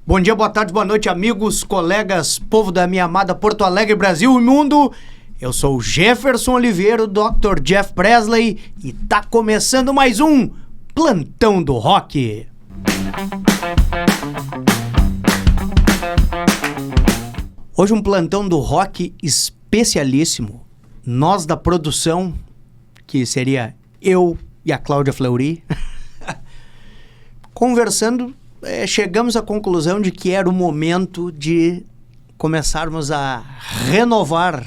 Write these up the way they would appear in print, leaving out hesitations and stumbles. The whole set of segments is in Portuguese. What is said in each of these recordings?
Bom dia, boa tarde, boa noite, amigos, colegas, povo da minha amada Porto Alegre, Brasil e mundo. Eu sou o Jefferson Oliveira, Dr. Jeff Presley, e tá começando mais um Plantão do Rock. Hoje um Plantão do Rock especialíssimo. Nós da produção, que seria eu e a Cláudia Fleury, conversando, chegamos à conclusão de que era o momento de começarmos a renovar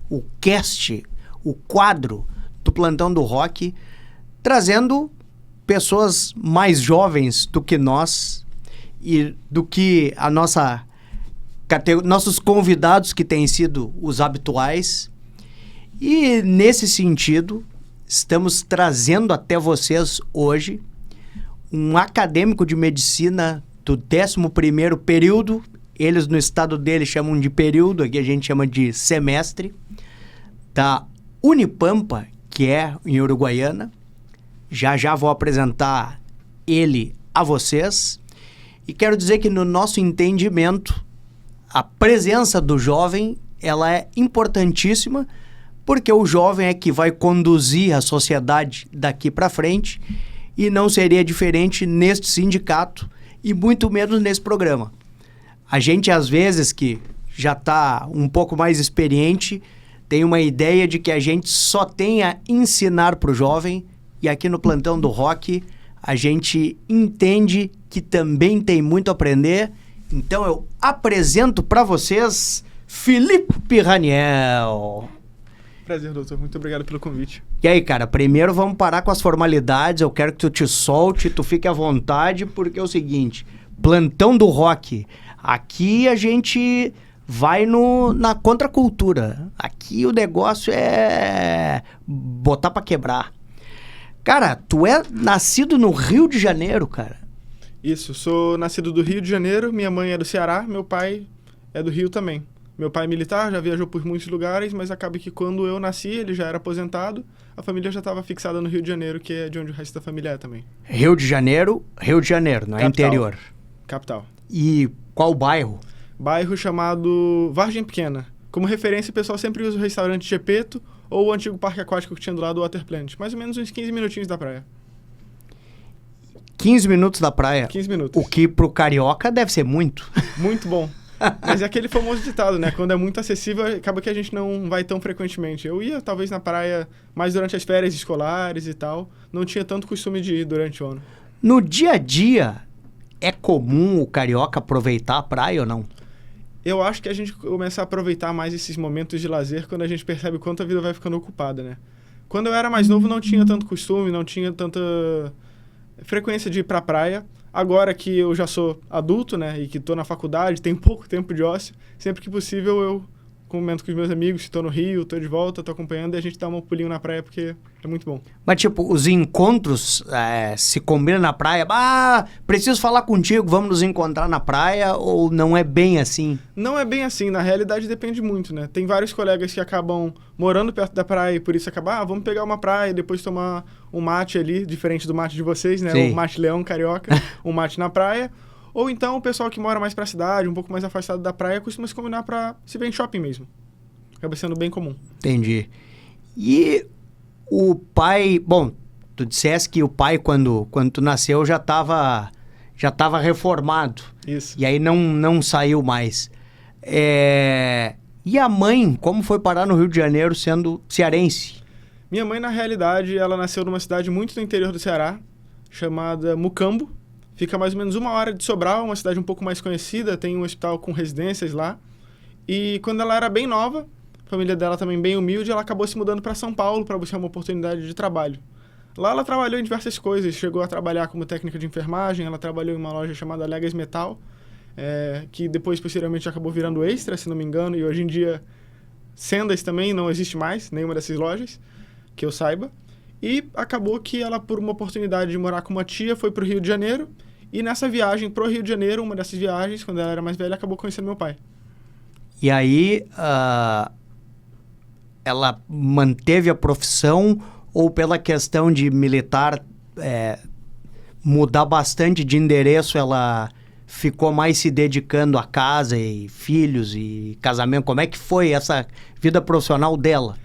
o cast, o quadro do Plantão do Rock, trazendo pessoas mais jovens do que nós e do que a nossos convidados que têm sido os habituais. E nesse sentido, estamos trazendo até vocês hoje um acadêmico de medicina do 11º período. Eles no estado deles chamam de período, aqui a gente chama de semestre, da Unipampa, que é em Uruguaiana. Já vou apresentar ele a vocês. E quero dizer que no nosso entendimento, a presença do jovem, ela é importantíssima, porque o jovem é que vai conduzir a sociedade daqui para frente, e não seria diferente neste sindicato e muito menos nesse programa. A gente, às vezes, que já está um pouco mais experiente, tem uma ideia de que a gente só tem a ensinar para o jovem, e aqui no Plantão do Rock a gente entende que também tem muito a aprender. Então eu apresento para vocês Felipe Raniel. Prazer, doutor. Muito obrigado pelo convite. E aí, cara, primeiro vamos parar com as formalidades. Eu quero que tu te solte, tu fique à vontade, porque é o seguinte, Plantão do Rock, aqui a gente vai na contracultura. Aqui o negócio é botar pra quebrar. Cara, tu é nascido no Rio de Janeiro, cara. Isso, sou nascido do Rio de Janeiro, minha mãe é do Ceará, meu pai é do Rio também. Meu pai é militar, já viajou por muitos lugares, mas acaba que quando eu nasci, ele já era aposentado, a família já estava fixada no Rio de Janeiro, que é de onde o resto da família é também. Rio de Janeiro, não é Capital. interior. Capital. E qual bairro? Bairro chamado Vargem Pequena. Como referência, o pessoal sempre usa o restaurante Gepeto ou o antigo parque aquático que tinha do lado do Water Planet. Mais ou menos uns 15 minutinhos da praia. 15 minutos da praia? 15 minutos. O que pro carioca deve ser muito. Muito bom. Mas é aquele famoso ditado, né? Quando é muito acessível, acaba que a gente não vai tão frequentemente. Eu ia, talvez, na praia mais durante as férias escolares e tal. Não tinha tanto costume de ir durante o ano. No dia a dia, é comum o carioca aproveitar a praia ou não? Eu acho que a gente começa a aproveitar mais esses momentos de lazer quando a gente percebe o quanto a vida vai ficando ocupada, né? Quando eu era mais novo, não tinha tanto costume, não tinha tanta frequência de ir pra praia. Agora que eu já sou adulto, né, e que tô na faculdade, tenho pouco tempo de ócio, sempre que possível eu comento com os meus amigos, se tô no Rio, tô de volta, tô acompanhando, e a gente dá um pulinho na praia porque é muito bom. Mas tipo, os encontros se combinam na praia? Ah, preciso falar contigo, vamos nos encontrar na praia, ou não é bem assim? Não é bem assim, na realidade depende muito, né? Tem vários colegas que acabam morando perto da praia e por isso acabam, vamos pegar uma praia e depois tomar um mate ali, diferente do mate de vocês, né? Sim. O mate leão carioca, um mate na praia. Ou então o pessoal que mora mais pra cidade, um pouco mais afastado da praia, costuma se combinar pra se ver em shopping mesmo. Acaba sendo bem comum. Entendi. E o pai... Bom, tu disseste que o pai, quando tu nasceu, já tava reformado. Isso. E aí não saiu mais. E a mãe, como foi parar no Rio de Janeiro sendo cearense? Minha mãe, na realidade, ela nasceu numa cidade muito no interior do Ceará, chamada Mucambo. Fica mais ou menos 1 hora de Sobral, uma cidade um pouco mais conhecida, tem um hospital com residências lá. E quando ela era bem nova, a família dela também bem humilde, ela acabou se mudando para São Paulo para buscar uma oportunidade de trabalho. Lá ela trabalhou em diversas coisas, chegou a trabalhar como técnica de enfermagem, ela trabalhou em uma loja chamada Legas Metal, que depois, posteriormente, acabou virando Extra, se não me engano, e hoje em dia, Sendas também não existe mais, nenhuma dessas lojas, que eu saiba. E acabou que ela, por uma oportunidade de morar com uma tia, foi para o Rio de Janeiro. E nessa viagem para o Rio de Janeiro, uma dessas viagens, quando ela era mais velha, acabou conhecendo meu pai. E aí, ela manteve a profissão ou pela questão de militar mudar bastante de endereço, ela ficou mais se dedicando à casa e filhos e casamento? Como é que foi essa vida profissional dela?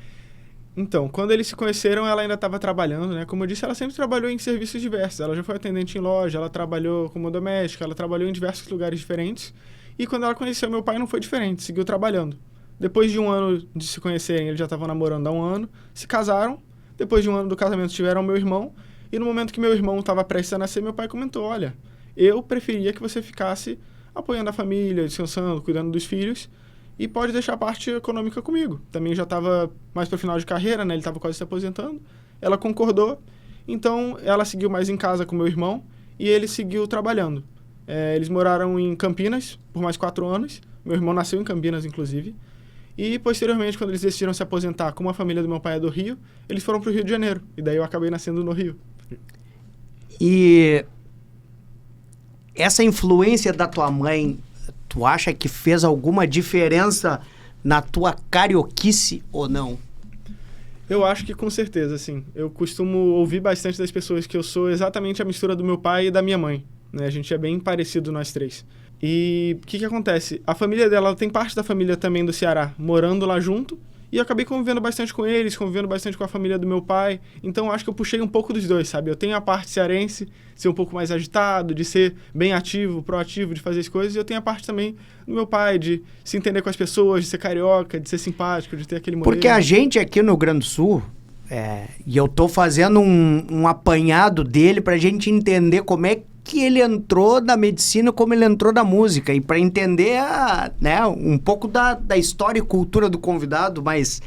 Então, quando eles se conheceram, ela ainda estava trabalhando, né? Como eu disse, ela sempre trabalhou em serviços diversos. Ela já foi atendente em loja, ela trabalhou como doméstica, ela trabalhou em diversos lugares diferentes. E quando ela conheceu meu pai, não foi diferente, seguiu trabalhando. Depois de um ano de se conhecerem, eles já estavam namorando há um ano, se casaram. Depois de um ano do casamento, tiveram meu irmão. E no momento que meu irmão estava prestes a nascer, meu pai comentou, olha, eu preferia que você ficasse apoiando a família, descansando, cuidando dos filhos, e pode deixar a parte econômica comigo. Também já estava mais para o final de carreira, né? Ele estava quase se aposentando. Ela concordou. Então, ela seguiu mais em casa com meu irmão e ele seguiu trabalhando. Eles moraram em Campinas por mais 4 anos. Meu irmão nasceu em Campinas, inclusive. E, posteriormente, quando eles decidiram se aposentar, como a família do meu pai é do Rio, eles foram para o Rio de Janeiro. E daí eu acabei nascendo no Rio. E essa influência da tua mãe, tu acha que fez alguma diferença na tua carioquice ou não? Eu acho que com certeza, sim. Eu costumo ouvir bastante das pessoas que eu sou exatamente a mistura do meu pai e da minha mãe, né? A gente é bem parecido nós três. E o que acontece? A família dela, ela tem parte da família também do Ceará, morando lá junto. E eu acabei convivendo bastante com eles, convivendo bastante com a família do meu pai. Então, acho que eu puxei um pouco dos dois, sabe? Eu tenho a parte cearense, ser um pouco mais agitado, de ser bem ativo, proativo, de fazer as coisas. E eu tenho a parte também do meu pai, de se entender com as pessoas, de ser carioca, de ser simpático, de ter aquele modelo. Porque a gente aqui no Rio Grande do Sul, e eu tô fazendo um apanhado dele pra gente entender como é que ele entrou na medicina, como ele entrou na música, e para entender né, um pouco da história e cultura do convidado, mas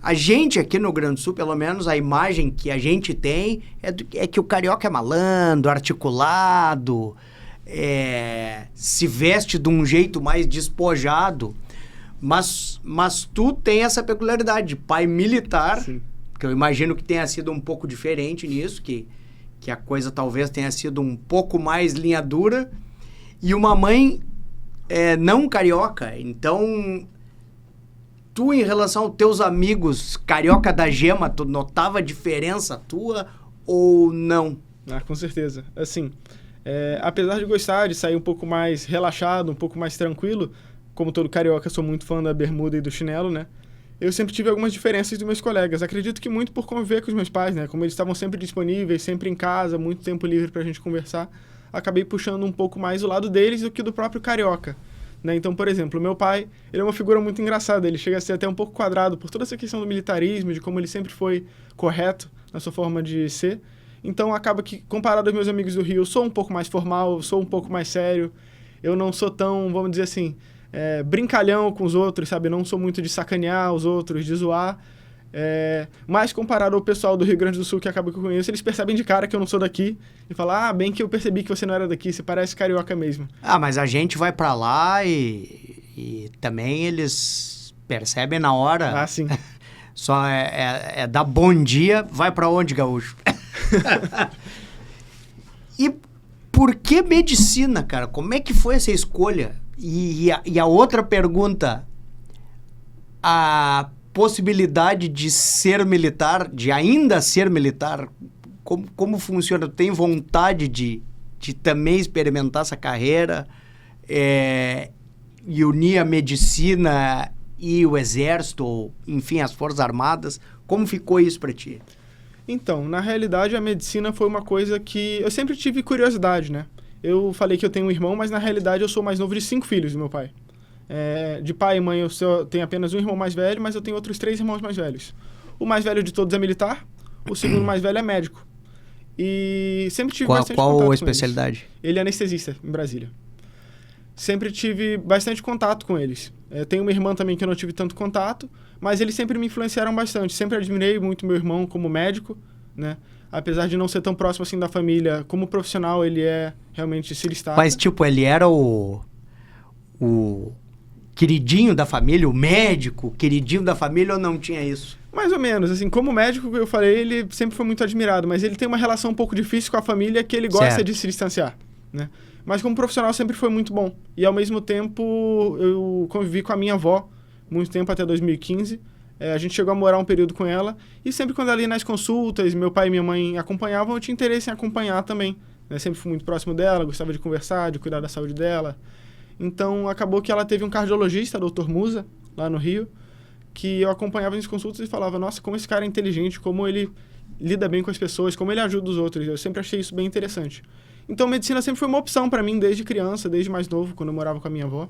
a gente aqui no Rio Grande do Sul, pelo menos a imagem que a gente tem é que o carioca é malandro, articulado, se veste de um jeito mais despojado, mas tu tem essa peculiaridade de pai militar. Sim. Que eu imagino que tenha sido um pouco diferente nisso, que a coisa talvez tenha sido um pouco mais linha dura, e uma mãe não carioca. Então, tu, em relação aos teus amigos carioca da Gema, tu notava a diferença tua ou não? Ah, com certeza. Assim, apesar de gostar de sair um pouco mais relaxado, um pouco mais tranquilo, como todo carioca, sou muito fã da bermuda e do chinelo, né? Eu sempre tive algumas diferenças dos meus colegas. Acredito que muito por conviver com os meus pais, né? Como eles estavam sempre disponíveis, sempre em casa, muito tempo livre pra gente conversar, acabei puxando um pouco mais o lado deles do que do próprio carioca, né? Então, por exemplo, meu pai, ele é uma figura muito engraçada. Ele chega a ser até um pouco quadrado por toda essa questão do militarismo, de como ele sempre foi correto na sua forma de ser. Então, acaba que, comparado aos meus amigos do Rio, eu sou um pouco mais formal, sou um pouco mais sério. Eu não sou tão, vamos dizer assim, brincalhão com os outros, sabe? Não sou muito de sacanear os outros, de zoar. Mas comparado ao pessoal do Rio Grande do Sul que acaba que eu conheço, eles percebem de cara que eu não sou daqui e falam, bem que eu percebi que você não era daqui, você parece carioca mesmo. Mas a gente vai pra lá e também eles percebem na hora. Ah, sim. Só dar bom dia, vai pra onde, gaúcho? E por que medicina, cara? Como é que foi essa escolha? E a outra pergunta, a possibilidade de ser militar, de ainda ser militar, como funciona? Tu tem vontade de também experimentar essa carreira e unir a medicina e o exército, ou, enfim, as Forças Armadas? Como ficou isso para ti? Então, na realidade, a medicina foi uma coisa que eu sempre tive curiosidade, né? Eu falei que eu tenho um irmão, mas na realidade eu sou mais novo de 5 filhos do meu pai. De pai e mãe eu tenho apenas um irmão mais velho, mas eu tenho outros 3 irmãos mais velhos. O mais velho de todos é militar, o segundo mais velho é médico. E sempre tive bastante contato com Qual a especialidade? Ele é anestesista, em Brasília. Sempre tive bastante contato com eles. Tenho uma irmã também que eu não tive tanto contato, mas eles sempre me influenciaram bastante. Sempre admirei muito meu irmão como médico, né? Apesar de não ser tão próximo assim da família, como profissional ele é realmente se destaca. Mas tipo, ele era o queridinho da família, o médico queridinho da família, ou não tinha isso? Mais ou menos, assim, como médico que eu falei, ele sempre foi muito admirado, mas ele tem uma relação um pouco difícil com a família que ele gosta de se distanciar, né? Mas como profissional sempre foi muito bom. E ao mesmo tempo eu convivi com a minha avó muito tempo, até 2015. A gente chegou a morar um período com ela. E sempre quando ela ia nas consultas, meu pai e minha mãe acompanhavam, eu tinha interesse em acompanhar também né? Sempre fui muito próximo dela, gostava de conversar, de cuidar da saúde dela. Então, acabou que ela teve um cardiologista, Dr. Musa, lá no Rio, que eu acompanhava nas consultas e falava, nossa, como esse cara é inteligente, como ele lida bem com as pessoas, como ele ajuda os outros. Eu sempre achei isso bem interessante. Então, medicina sempre foi uma opção para mim desde criança, desde mais novo, quando eu morava com a minha avó.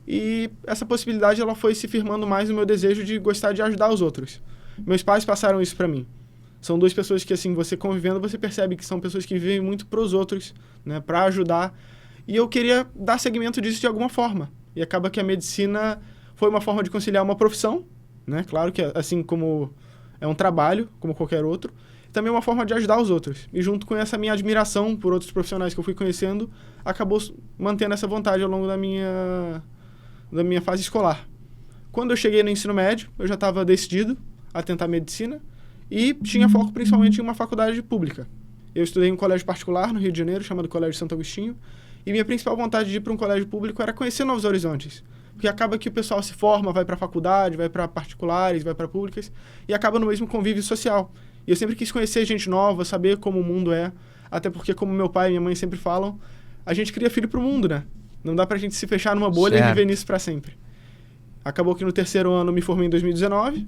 E essa possibilidade ela foi se firmando mais no meu desejo de gostar de ajudar os outros. Meus pais passaram isso para mim. São duas pessoas que, assim, você convivendo, você percebe que são pessoas que vivem muito pros outros, né, para ajudar. E eu queria dar seguimento disso de alguma forma. E acaba que a medicina foi uma forma de conciliar uma profissão, né? Claro que, assim como é um trabalho, como qualquer outro, também é uma forma de ajudar os outros. E junto com essa minha admiração por outros profissionais que eu fui conhecendo, acabou mantendo essa vontade ao longo da minha fase escolar. Quando eu cheguei no ensino médio, eu já estava decidido a tentar medicina e tinha foco principalmente em uma faculdade pública. Eu estudei em um colégio particular no Rio de Janeiro, chamado Colégio Santo Agostinho, e minha principal vontade de ir para um colégio público era conhecer novos horizontes. Porque acaba que o pessoal se forma, vai para a faculdade, vai para particulares, vai para públicas, e acaba no mesmo convívio social. E eu sempre quis conhecer gente nova, saber como o mundo é, até porque, como meu pai e minha mãe sempre falam, a gente cria filho pro mundo, né? Não dá pra gente se fechar numa bolha e viver nisso para sempre. Acabou que no terceiro ano me formei em 2019,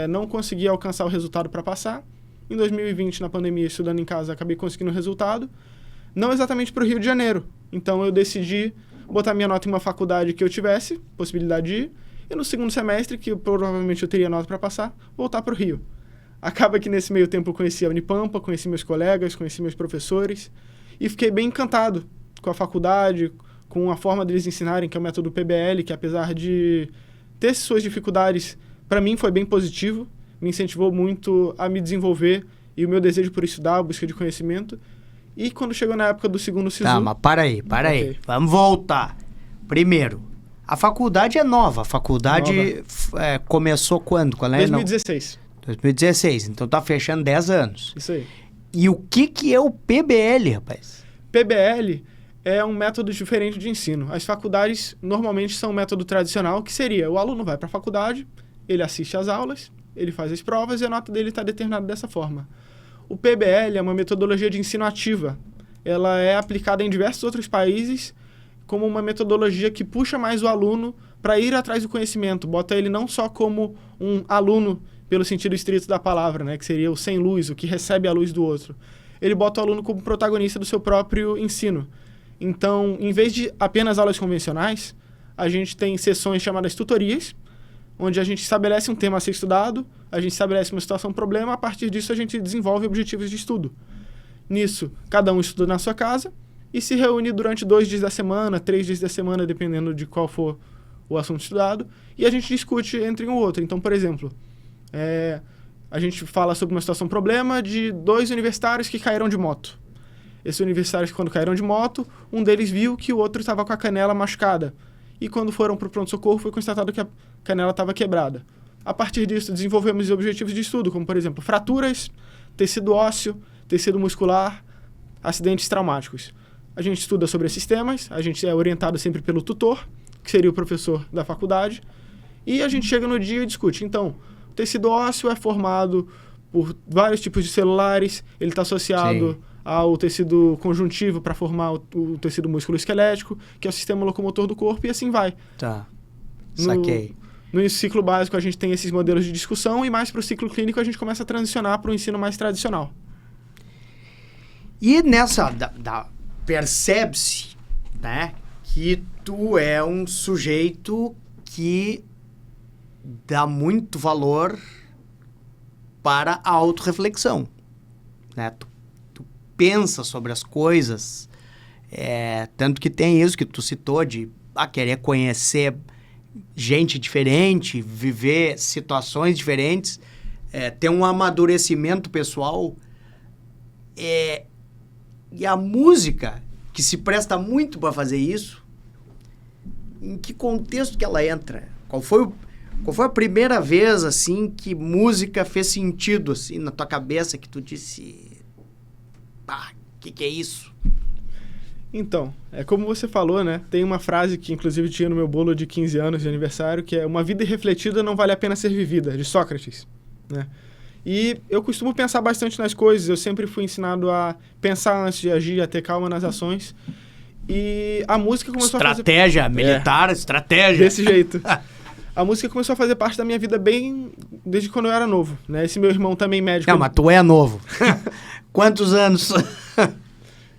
não consegui alcançar o resultado para passar. Em 2020, na pandemia, estudando em casa, acabei conseguindo o resultado. Não exatamente para o Rio de Janeiro. Então, eu decidi botar minha nota em uma faculdade que eu tivesse possibilidade de ir. E no segundo semestre, que provavelmente eu teria nota para passar, voltar para o Rio. Acaba que nesse meio tempo eu conheci a Unipampa, conheci meus colegas, conheci meus professores. E fiquei bem encantado com a faculdade, com a forma deles ensinarem, que é o método PBL, que apesar de ter suas dificuldades, para mim foi bem positivo. Me incentivou muito a me desenvolver e o meu desejo por estudar, a busca de conhecimento. E quando chegou na época do segundo SISU... Tá, mas para aí. Okay. Vamos voltar. Primeiro, a faculdade é nova. A faculdade começou quando? Qual é? 2016. 2016. Então tá fechando 10 anos. Isso aí. E o que é o PBL, rapaz? PBL é um método diferente de ensino. As faculdades normalmente são um método tradicional, que seria o aluno vai para a faculdade, ele assiste às aulas, ele faz as provas e a nota dele está determinada dessa forma. O PBL é uma metodologia de ensino ativa. Ela é aplicada em diversos outros países como uma metodologia que puxa mais o aluno para ir atrás do conhecimento. Bota ele não só como um aluno, pelo sentido estrito da palavra, né, que seria o sem luz, o que recebe a luz do outro. Ele bota o aluno como protagonista do seu próprio ensino. Então, em vez de apenas aulas convencionais, a gente tem sessões chamadas tutorias, onde a gente estabelece um tema a ser estudado, a gente estabelece uma situação-problema, a partir disso a gente desenvolve objetivos de estudo. Nisso, cada um estuda na sua casa e se reúne durante 2 dias da semana, 3 dias da semana, dependendo de qual for o assunto estudado, e a gente discute entre um e outro. Então, por exemplo, a gente fala sobre uma situação-problema de 2 universitários que caíram de moto. Esses universitários, quando caíram de moto, um deles viu que o outro estava com a canela machucada. E quando foram para o pronto-socorro, foi constatado que a canela estava quebrada. A partir disso, desenvolvemos objetivos de estudo, como, por exemplo, fraturas, tecido ósseo, tecido muscular, acidentes traumáticos. A gente estuda sobre esses temas, a gente é orientado sempre pelo tutor, que seria o professor da faculdade, e a gente chega no dia e discute. Então, o tecido ósseo é formado por vários tipos de celulares, ele está associado ao tecido conjuntivo para formar o tecido músculo-esquelético, que é o sistema locomotor do corpo, e assim vai. Tá, saquei. No ciclo básico, a gente tem esses modelos de discussão, e mais para o ciclo clínico, a gente começa a transicionar para o ensino mais tradicional. E nessa... percebe-se, né, que tu é um sujeito que dá muito valor para a autorreflexão, né? Tu pensa sobre as coisas, tanto que tem isso que tu citou de querer conhecer gente diferente, viver situações diferentes, ter um amadurecimento pessoal. E a música, que se presta muito para fazer isso, em que contexto que ela entra? Qual foi a primeira vez, assim, que música fez sentido, assim, na tua cabeça, que tu disse, que é isso? Então, como você falou, né? Tem uma frase que, inclusive, tinha no meu bolo de 15 anos de aniversário, que é: uma vida irrefletida não vale a pena ser vivida, de Sócrates, né? E eu costumo pensar bastante nas coisas, eu sempre fui ensinado a pensar antes de agir, a ter calma nas ações. E a música começou Estratégia militar, estratégia. Desse jeito. A música começou a fazer parte da minha vida bem desde quando eu era novo, né? Esse meu irmão também médico. Não, mas tu é novo. Quantos anos?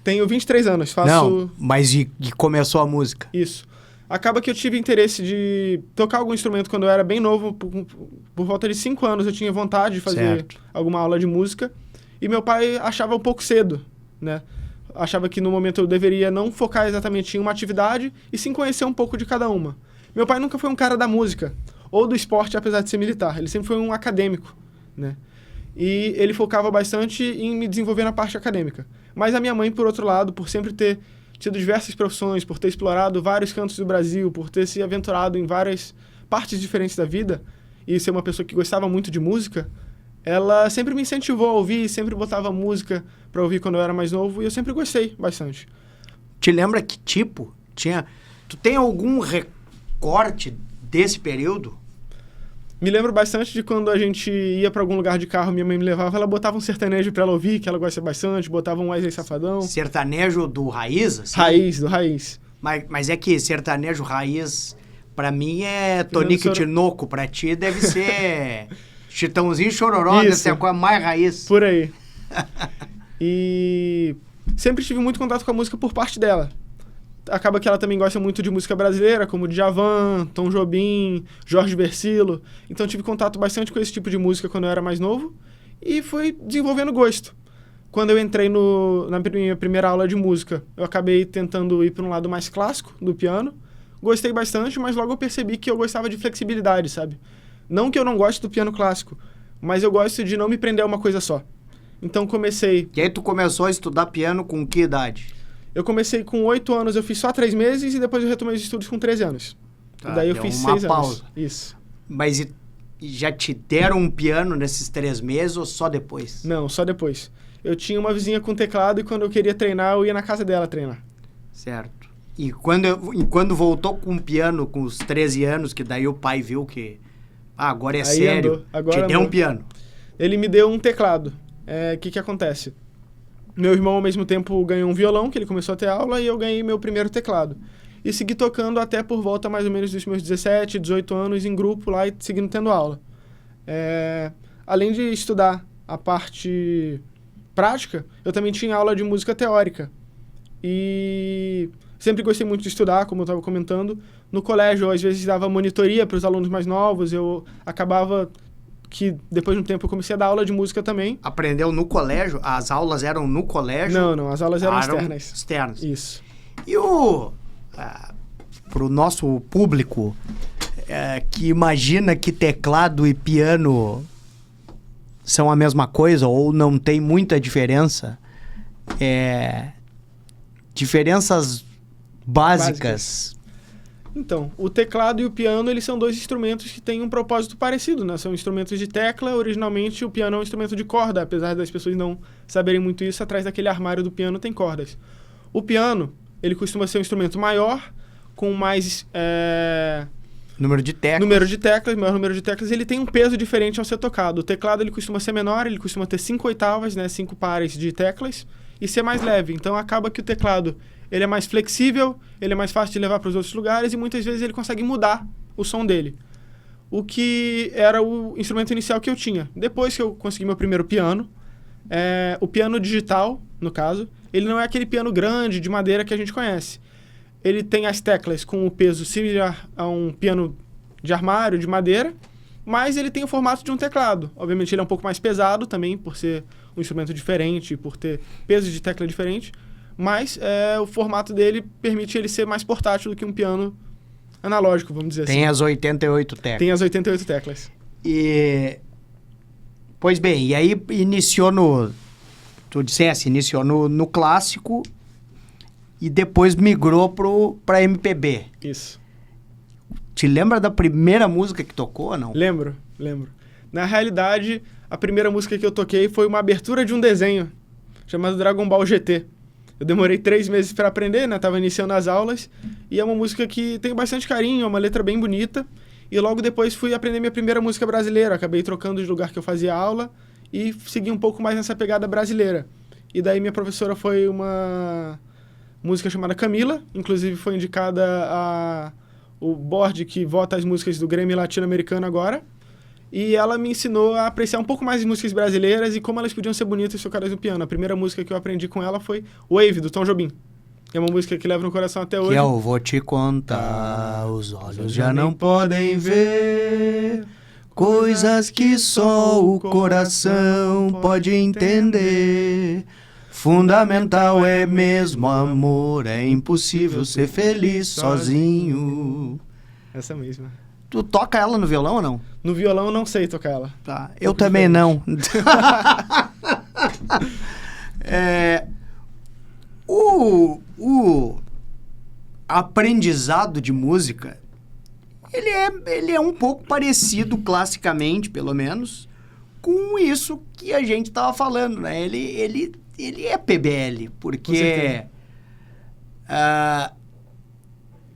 Tenho 23 anos, faço... Não, mas e começou a música? Isso. Acaba que eu tive interesse de tocar algum instrumento quando eu era bem novo. Por volta de 5 anos eu tinha vontade de fazer alguma aula de música. E meu pai achava um pouco cedo, né? Achava que no momento eu deveria não focar exatamente em uma atividade e sim conhecer um pouco de cada uma. Meu pai nunca foi um cara da música ou do esporte, apesar de ser militar. Ele sempre foi um acadêmico, né? E ele focava bastante em me desenvolver na parte acadêmica. Mas a minha mãe, por outro lado, por sempre ter tido diversas profissões, por ter explorado vários cantos do Brasil, por ter se aventurado em várias partes diferentes da vida e ser uma pessoa que gostava muito de música, ela sempre me incentivou a ouvir, sempre botava música para ouvir quando eu era mais novo e eu sempre gostei bastante. Te lembra que tipo tinha... Tu tem algum recorte desse período? Me lembro bastante de quando a gente ia para algum lugar de carro, minha mãe me levava, ela botava um sertanejo para ela ouvir, que ela gosta bastante, botava um Wesley Safadão. Sertanejo do raiz, assim? Raiz, do raiz. Mas é que sertanejo raiz, pra mim é Tonico e Tinoco, pra ti deve ser Chitãozinho e Chororó, deve ser a coisa mais raiz. Por aí. E sempre tive muito contato com a música por parte dela. Acaba que ela também gosta muito de música brasileira, como Djavan, Tom Jobim, Jorge Vercillo. Então tive contato bastante com esse tipo de música quando eu era mais novo e fui desenvolvendo gosto. Quando eu entrei na minha primeira aula de música, eu acabei tentando ir para um lado mais clássico do piano. Gostei bastante, mas logo eu percebi que eu gostava de flexibilidade, sabe? Não que eu não goste do piano clássico, mas eu gosto de não me prender a uma coisa só. Então comecei... E aí tu começou a estudar piano com que idade? Eu comecei com 8 anos, eu fiz só 3 meses e depois eu retomei os estudos com 13 anos. Tá, e daí eu fiz 6 anos. Isso. Mas e já te deram um piano nesses 3 meses ou só depois? Não, só depois. Eu tinha uma vizinha com teclado e quando eu queria treinar, eu ia na casa dela treinar. Certo. E quando voltou com o piano com os 13 anos, que daí o pai viu que agora é aí sério, agora te deu um piano. Ele me deu um teclado. O que acontece? Meu irmão, ao mesmo tempo, ganhou um violão, que ele começou a ter aula, e eu ganhei meu primeiro teclado. E segui tocando até por volta mais ou menos dos meus 17, 18 anos, em grupo lá e seguindo tendo aula. Além de estudar a parte prática, eu também tinha aula de música teórica. E sempre gostei muito de estudar, como eu estava comentando. No colégio, eu, às vezes, dava monitoria para os alunos mais novos, eu acabava... que depois de um tempo eu comecei a dar aula de música também. Aprendeu no colégio? As aulas eram no colégio? Não, as aulas eram externas. Externas. Isso. E pro nosso público que imagina que teclado e piano são a mesma coisa ou não tem muita diferença, diferenças básicas. Então, o teclado e o piano, eles são 2 instrumentos que têm um propósito parecido, né? São instrumentos de tecla. Originalmente, o piano é um instrumento de corda, apesar das pessoas não saberem muito isso, atrás daquele armário do piano tem cordas. O piano, ele costuma ser um instrumento maior, com mais... Número de teclas. Maior número de teclas, ele tem um peso diferente ao ser tocado. O teclado, ele costuma ser menor, ele costuma ter 5 oitavas, né? 5 pares de teclas, e ser mais leve. Então, acaba que o teclado... ele é mais flexível, ele é mais fácil de levar para os outros lugares e muitas vezes ele consegue mudar o som dele. O que era o instrumento inicial que eu tinha. Depois que eu consegui meu primeiro piano, o piano digital, no caso, ele não é aquele piano grande de madeira que a gente conhece. Ele tem as teclas com o peso similar a um piano de armário, de madeira, mas ele tem o formato de um teclado. Obviamente ele é um pouco mais pesado também, por ser um instrumento diferente, por ter peso de tecla diferente. Mas o formato dele permite ele ser mais portátil do que um piano analógico, vamos dizer assim. Tem as 88 teclas. Tem as 88 teclas. Pois bem, e aí iniciou iniciou no clássico e depois migrou pra MPB. Isso. Te lembra da primeira música que tocou ou não? Lembro. Na realidade, a primeira música que eu toquei foi uma abertura de um desenho chamado Dragon Ball GT. Eu demorei 3 meses para aprender, né? Tava iniciando as aulas. E é uma música que tem bastante carinho, é uma letra bem bonita. E logo depois fui aprender minha primeira música brasileira. Acabei trocando de lugar que eu fazia aula. e segui um pouco mais nessa pegada brasileira. E daí minha professora foi uma música chamada Camila, inclusive foi indicada o board que vota as músicas do Grammy Latino-Americano agora. E ela me ensinou a apreciar um pouco mais as músicas brasileiras e como elas podiam ser bonitas tocadas no piano. A primeira música que eu aprendi com ela foi Wave, do Tom Jobim. Que é uma música que leva no coração até hoje. Que eu vou te contar, os olhos já não podem ver coisas que só o coração pode entender. Fundamental é mesmo amor, é impossível ser feliz sozinho. Essa mesma. Tu toca ela no violão ou não? No violão eu não sei tocar ela. Tá, eu também não. O aprendizado de música, ele é um pouco parecido, classicamente, pelo menos, com isso que a gente estava falando, né? Ele é PBL, porque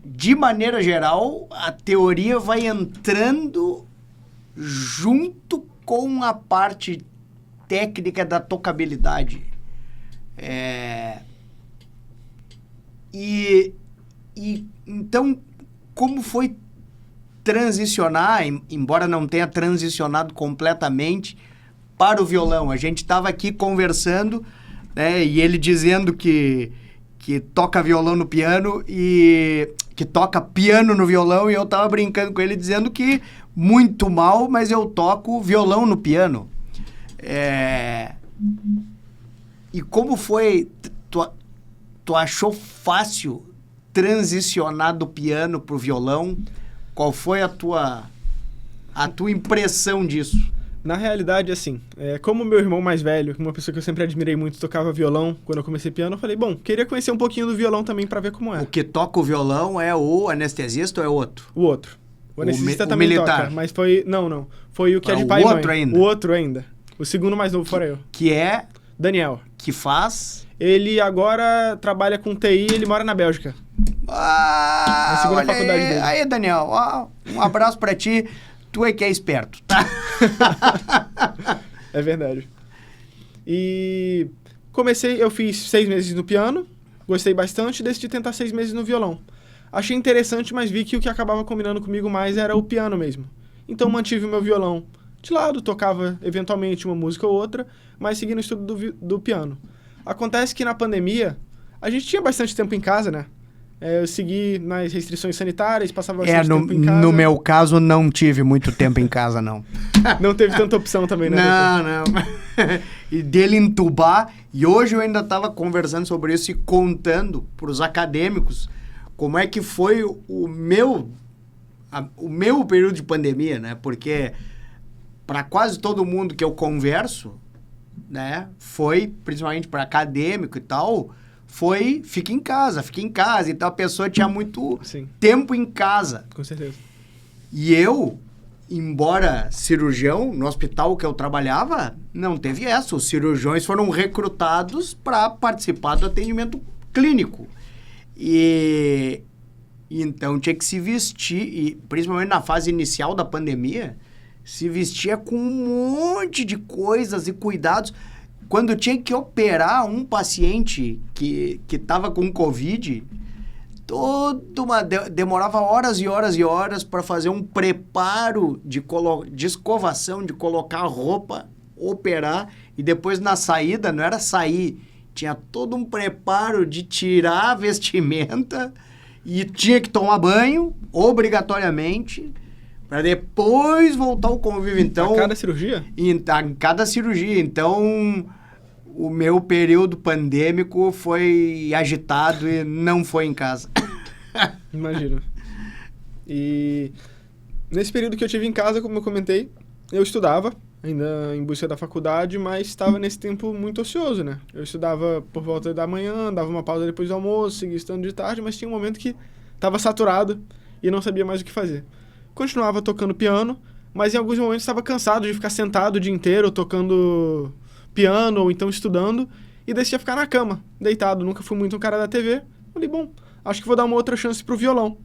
de maneira geral, a teoria vai entrando junto com a parte técnica da tocabilidade. E então, como foi transicionar, embora não tenha transicionado completamente, para o violão? A gente estava aqui conversando, né, e ele dizendo que toca violão no piano e que toca piano no violão, e eu estava brincando com ele dizendo que muito mal, mas eu toco violão no piano. E como foi... Tu achou fácil transicionar do piano pro violão? Qual foi a tua impressão disso? Na realidade, assim, como meu irmão mais velho, uma pessoa que eu sempre admirei muito, tocava violão, quando eu comecei piano, eu falei, bom, queria conhecer um pouquinho do violão também pra ver como é. O que toca o violão é o anestesista ou é outro? O outro. O anestesista também militar. toca, mas foi... Não. Foi o que é de pai e mãe. O outro ainda. O segundo mais novo fora eu. Que é? Daniel. Que faz? Ele agora trabalha com TI, ele mora na Bélgica. Na segunda faculdade dele. Aí, Daniel, um abraço pra ti. Tu é que é esperto, tá? É verdade. E eu fiz 6 meses no piano, gostei bastante e decidi tentar 6 meses no violão. Achei interessante, mas vi que o que acabava combinando comigo mais era o piano mesmo. Então mantive o meu violão de lado, tocava eventualmente uma música ou outra, mas segui no estudo do piano. Acontece que na pandemia, a gente tinha bastante tempo em casa, né? Eu segui nas restrições sanitárias, passava bastante tempo em casa. No meu caso, não tive muito tempo em casa, não. Não teve tanta opção também, né? Não. E dele entubar. E hoje eu ainda estava conversando sobre isso e contando para os acadêmicos como é que foi o meu período de pandemia, né? Porque para quase todo mundo que eu converso, né? Foi, principalmente para acadêmico e tal, fica em casa. Então a pessoa tinha muito tempo em casa. Com certeza. E eu, embora cirurgião, no hospital que eu trabalhava, não teve essa. Os cirurgiões foram recrutados para participar do atendimento clínico. E então tinha que se vestir, e principalmente na fase inicial da pandemia, se vestia com um monte de coisas e cuidados. Quando tinha que operar um paciente que estava com Covid, demorava horas e horas e horas para fazer um preparo de escovação, de colocar a roupa, operar, e depois na saída, não era sair, tinha todo um preparo de tirar a vestimenta e tinha que tomar banho, obrigatoriamente, para depois voltar ao convívio. Então, a cada cirurgia? Em cada cirurgia. Então, o meu período pandêmico foi agitado e não foi em casa. Imagino. E nesse período que eu tive em casa, como eu comentei, eu estudava, ainda em busca da faculdade, mas estava nesse tempo muito ocioso, né? Eu estudava por volta da manhã, dava uma pausa depois do almoço, seguia estudando de tarde, mas tinha um momento que estava saturado e não sabia mais o que fazer. Continuava tocando piano, mas em alguns momentos estava cansado de ficar sentado o dia inteiro tocando piano ou então estudando, e decidia ficar na cama, deitado. Nunca fui muito um cara da TV. Falei, bom, acho que vou dar uma outra chance pro violão.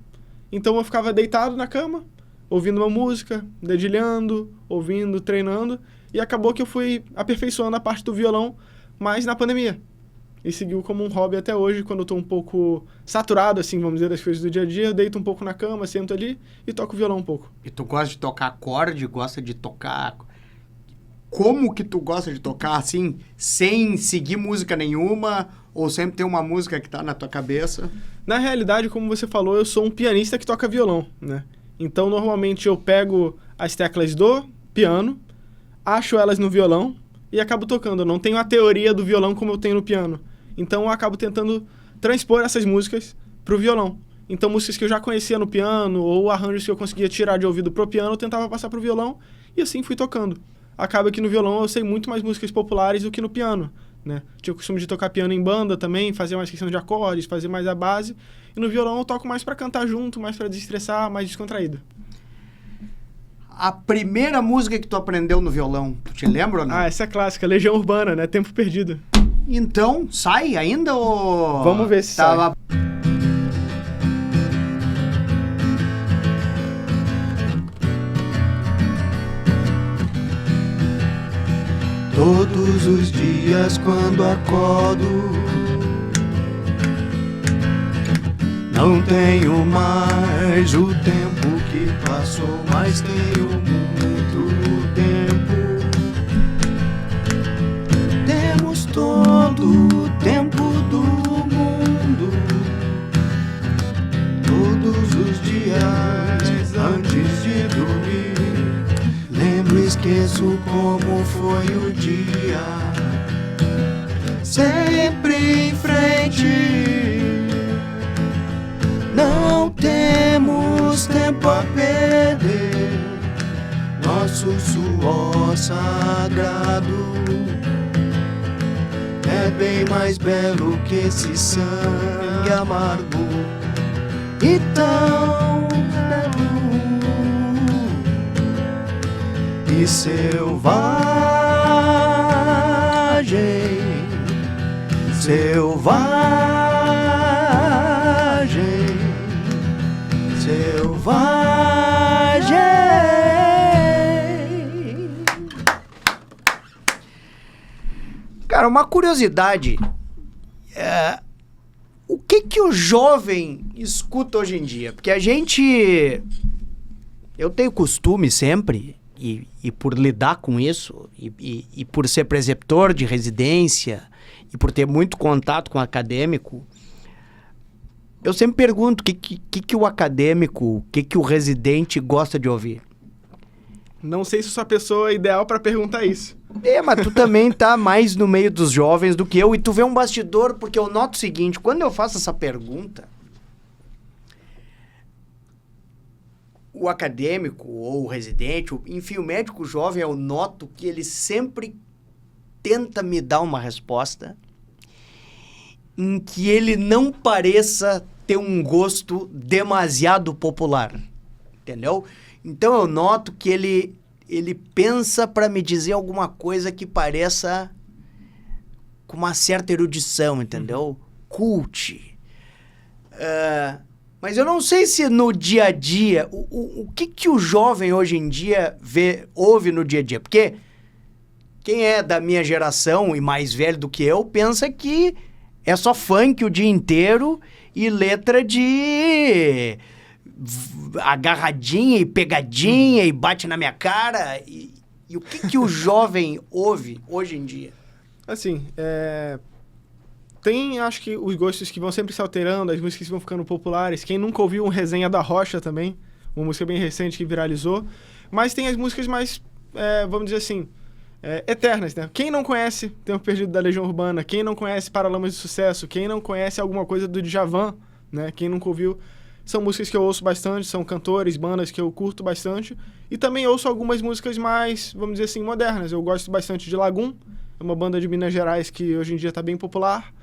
Então eu ficava deitado na cama, ouvindo uma música, dedilhando, ouvindo, treinando, E acabou que eu fui aperfeiçoando a parte do violão mais na pandemia. E seguiu como um hobby até hoje, quando eu tô um pouco saturado, assim, vamos dizer, das coisas do dia a dia, eu deito um pouco na cama, sento ali e toco violão um pouco. E tu gosta de tocar acorde, gosta de tocar... Como que tu gosta de tocar, assim, sem seguir música nenhuma, ou sempre tem uma música que tá na tua cabeça? Na realidade, como você falou, eu sou um pianista que toca violão, né? Então, normalmente, eu pego as teclas do piano, acho elas no violão e acabo tocando. Eu não tenho a teoria do violão como eu tenho no piano. Então, eu acabo tentando transpor essas músicas pro violão. Então, músicas que eu já conhecia no piano ou arranjos que eu conseguia tirar de ouvido pro piano, eu tentava passar pro violão e assim fui tocando. Acaba que no violão eu sei muito mais músicas populares do que no piano, né? Tinha o costume de tocar piano em banda também, fazer mais questão de acordes, fazer mais a base. E no violão eu toco mais pra cantar junto, mais pra desestressar, mais descontraído. A primeira música que tu aprendeu no violão, tu te lembra ou não? Ah, essa é clássica, Legião Urbana, né? Tempo Perdido. Então, sai ainda ou... Vamos ver se sai. Todos os dias quando acordo, não tenho mais o tempo que passou, mas tenho muito tempo. Temos todo o tempo do mundo, todos os dias antes de dormir. Lembro, esqueço como foi o dia, sempre em frente. Não temos tempo a perder, nosso suor sagrado é bem mais belo que esse sangue amargo e tão belo e selvagem, selvagem, selvagem. Cara, uma curiosidade. O que o jovem escuta hoje em dia? Porque a gente... Eu tenho costume sempre... E por lidar com isso, e por ser preceptor de residência, e por ter muito contato com o acadêmico, eu sempre pergunto o que o acadêmico, o que o residente gosta de ouvir. Não sei se sou a pessoa ideal para perguntar isso. Mas tu também tá mais no meio dos jovens do que eu, e tu vê um bastidor, porque eu noto o seguinte, quando eu faço essa pergunta, o acadêmico ou o residente, enfim, o médico jovem, eu noto que ele sempre tenta me dar uma resposta em que ele não pareça ter um gosto demasiado popular, entendeu? Então eu noto que ele pensa para me dizer alguma coisa que pareça com uma certa erudição, entendeu? Cult. Mas eu não sei se no dia a dia, o que o jovem hoje em dia ouve no dia a dia? Porque quem é da minha geração e mais velho do que eu, pensa que é só funk o dia inteiro e letra de agarradinha e pegadinha e bate na minha cara. E o que o jovem ouve hoje em dia? Assim, tem, acho que, os gostos que vão sempre se alterando, as músicas que vão ficando populares. Quem nunca ouviu um Resenha da Rocha também, uma música bem recente que viralizou. Mas tem as músicas mais, vamos dizer assim, eternas, né? Quem não conhece Tempo Perdido da Legião Urbana? Quem não conhece Paralamas de Sucesso? Quem não conhece alguma coisa do Djavan, né? Quem nunca ouviu? São músicas que eu ouço bastante, são cantores, bandas que eu curto bastante. E também ouço algumas músicas mais, vamos dizer assim, modernas. Eu gosto bastante de Lagum, é uma banda de Minas Gerais que hoje em dia está bem popular.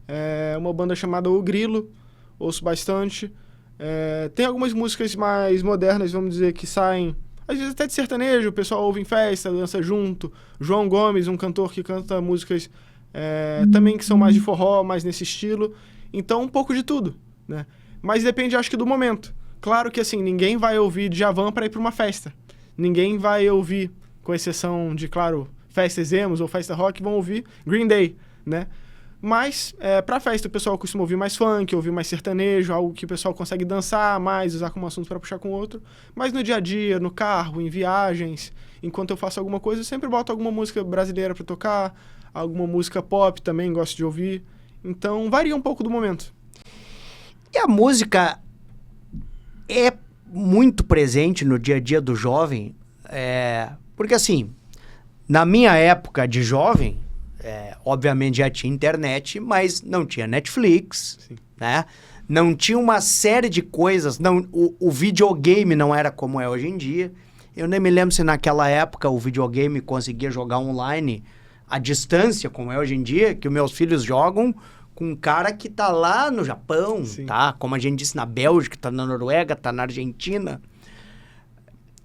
É uma banda chamada O Grilo, ouço bastante. Tem algumas músicas mais modernas, vamos dizer, que saem, às vezes até de sertanejo, o pessoal ouve em festa, dança junto. João Gomes, um cantor que canta músicas também que são mais de forró, mais nesse estilo. Então, um pouco de tudo, né? Mas depende, acho que, do momento. Claro que, assim, ninguém vai ouvir Djavan para ir para uma festa. Ninguém vai ouvir com exceção de, claro, festas emos ou festa rock, vão ouvir Green Day, né? Mas, pra festa, o pessoal costuma ouvir mais funk, ouvir mais sertanejo, algo que o pessoal consegue dançar mais, usar como assunto para puxar com o outro. Mas no dia a dia, no carro, em viagens, enquanto eu faço alguma coisa, eu sempre boto alguma música brasileira para tocar, alguma música pop também gosto de ouvir. Então, varia um pouco do momento. E a música é muito presente no dia a dia do jovem, porque assim, na minha época de jovem, obviamente já tinha internet, mas não tinha Netflix, Sim. né? Não tinha uma série de coisas, o videogame não era como é hoje em dia. Eu nem me lembro se naquela época o videogame conseguia jogar online à distância, como é hoje em dia, que os meus filhos jogam com um cara que tá lá no Japão, Sim. tá? Como a gente disse, na Bélgica, tá na Noruega, tá na Argentina.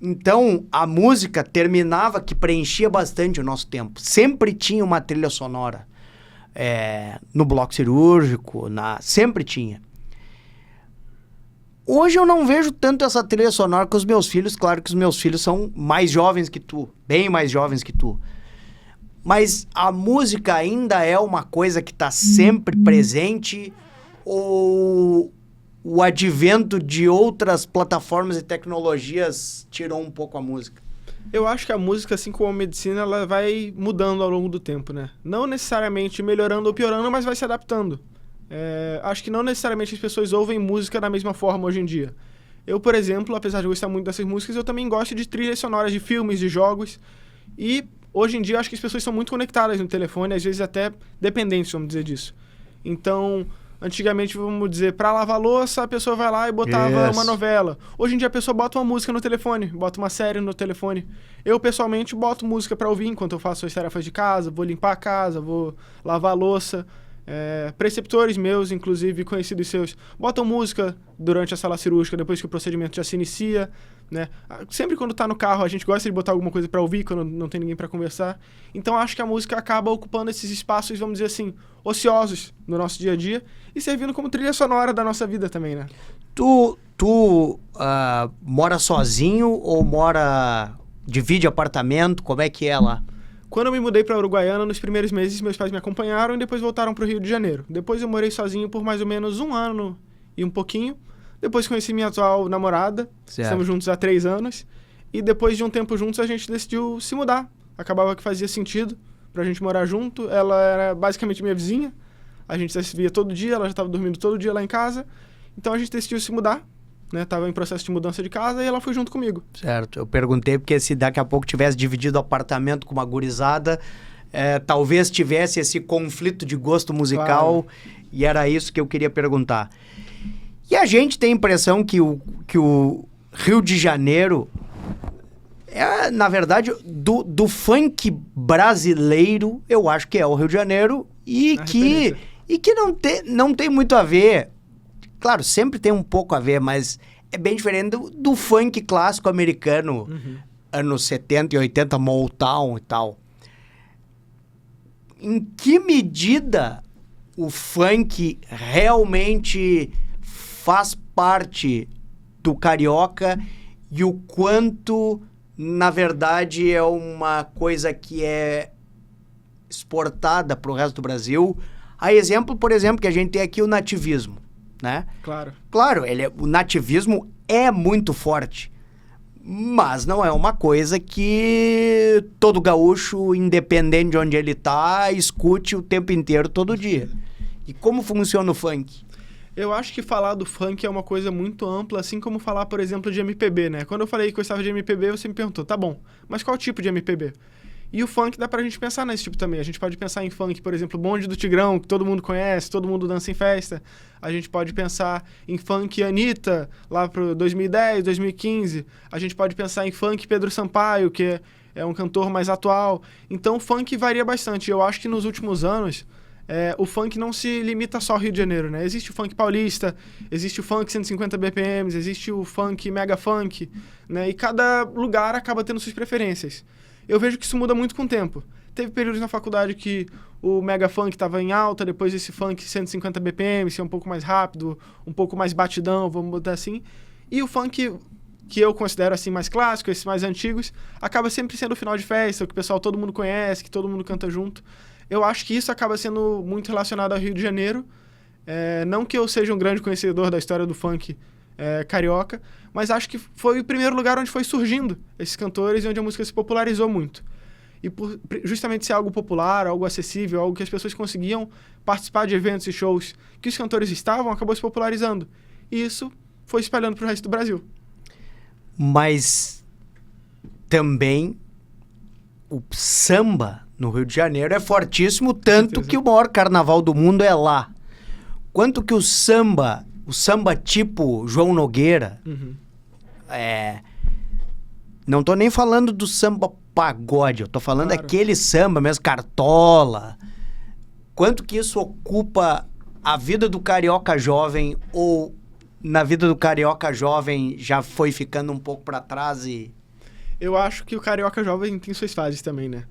Então, a música terminava que preenchia bastante o nosso tempo. Sempre tinha uma trilha sonora. No bloco cirúrgico, sempre tinha. Hoje eu não vejo tanto essa trilha sonora com os meus filhos. Claro que os meus filhos são mais jovens que tu, bem mais jovens que tu. Mas a música ainda é uma coisa que está sempre presente, ou o advento de outras plataformas e tecnologias tirou um pouco a música? Eu acho que a música, assim como a medicina, ela vai mudando ao longo do tempo, né? Não necessariamente melhorando ou piorando, mas vai se adaptando. Acho que não necessariamente as pessoas ouvem música da mesma forma hoje em dia. Eu, por exemplo, apesar de gostar muito dessas músicas, eu também gosto de trilhas sonoras de filmes, de jogos. E hoje em dia, acho que as pessoas são muito conectadas no telefone, às vezes até dependentes, vamos dizer disso. Então, antigamente, vamos dizer, para lavar louça, a pessoa vai lá e botava uma novela. Hoje em dia, a pessoa bota uma música no telefone, bota uma série no telefone. Eu, pessoalmente, boto música para ouvir enquanto eu faço as tarefas de casa, vou limpar a casa, vou lavar a louça. Preceptores meus, inclusive conhecidos seus, botam música durante a sala cirúrgica, depois que o procedimento já se inicia, né? Sempre quando tá no carro, a gente gosta de botar alguma coisa para ouvir, quando não tem ninguém para conversar. Então, acho que a música acaba ocupando esses espaços, vamos dizer assim, ociosos no nosso dia a dia e servindo como trilha sonora da nossa vida também, né? Tu mora sozinho ou divide apartamento? Como é que é lá? Quando eu me mudei para Uruguaiana, nos primeiros meses, meus pais me acompanharam e depois voltaram para o Rio de Janeiro. Depois eu morei sozinho por mais ou menos 1 ano e um pouquinho. Depois conheci minha atual namorada. Certo. Estamos juntos há 3 anos. E depois de um tempo juntos, a gente decidiu se mudar. Acabava que fazia sentido pra gente morar junto. Ela era basicamente minha vizinha. A gente se via todo dia, ela já estava dormindo todo dia lá em casa. Então a gente decidiu se mudar. Né? Tava em processo de mudança de casa e ela foi junto comigo. Certo. Eu perguntei porque se daqui a pouco tivesse dividido o apartamento com uma gurizada, talvez tivesse esse conflito de gosto musical, claro. E era isso que eu queria perguntar. E a gente tem a impressão que o Rio de Janeiro na verdade, do funk brasileiro, eu acho que é o Rio de Janeiro e que não tem muito a ver. Claro, sempre tem um pouco a ver, mas é bem diferente do funk clássico americano, anos 70 e 80, Motown e tal. Em que medida o funk realmente faz parte do carioca e o quanto, na verdade, é uma coisa que é exportada para o resto do Brasil? A exemplo, por exemplo, que a gente tem aqui o nativismo, né? Claro. Claro, o nativismo é muito forte, mas não é uma coisa que todo gaúcho, independente de onde ele tá, escute o tempo inteiro, todo dia. E como funciona o funk? Eu acho que falar do funk é uma coisa muito ampla, assim como falar, por exemplo, de MPB, né? Quando eu falei que eu gostava de MPB, você me perguntou, tá bom, mas qual tipo de MPB? E o funk dá pra gente pensar nesse tipo também. A gente pode pensar em funk, por exemplo, Bonde do Tigrão, que todo mundo conhece, todo mundo dança em festa. A gente pode pensar em funk Anitta, lá pro 2010, 2015. A gente pode pensar em funk Pedro Sampaio, que é um cantor mais atual. Então o funk varia bastante. Eu acho que nos últimos anos, o funk não se limita só ao Rio de Janeiro, né? Existe o funk paulista, existe o funk 150 BPMs, existe o funk mega funk, né? E cada lugar acaba tendo suas preferências. Eu vejo que isso muda muito com o tempo. Teve períodos na faculdade que o mega funk estava em alta, depois esse funk 150 BPM, ser um pouco mais rápido, um pouco mais batidão, vamos botar assim. E o funk que eu considero assim mais clássicos, esses mais antigos, acaba sempre sendo o final de festa, o que o pessoal todo mundo conhece, que todo mundo canta junto. Eu acho que isso acaba sendo muito relacionado ao Rio de Janeiro. Não que eu seja um grande conhecedor da história do funk carioca, mas acho que foi o primeiro lugar onde foi surgindo esses cantores e onde a música se popularizou muito. E por justamente ser algo popular, algo acessível, algo que as pessoas conseguiam participar de eventos e shows que os cantores estavam, acabou se popularizando. E isso foi espalhando para o resto do Brasil. Mas também o samba no Rio de Janeiro é fortíssimo, tanto que o maior carnaval do mundo é lá. Quanto que o samba tipo João Nogueira, não tô nem falando do samba pagode, eu tô falando daquele samba mesmo, Cartola. Quanto que isso ocupa a vida do carioca jovem, ou na vida do carioca jovem já foi ficando um pouco pra trás e... Eu acho que o carioca jovem tem suas fases também, né?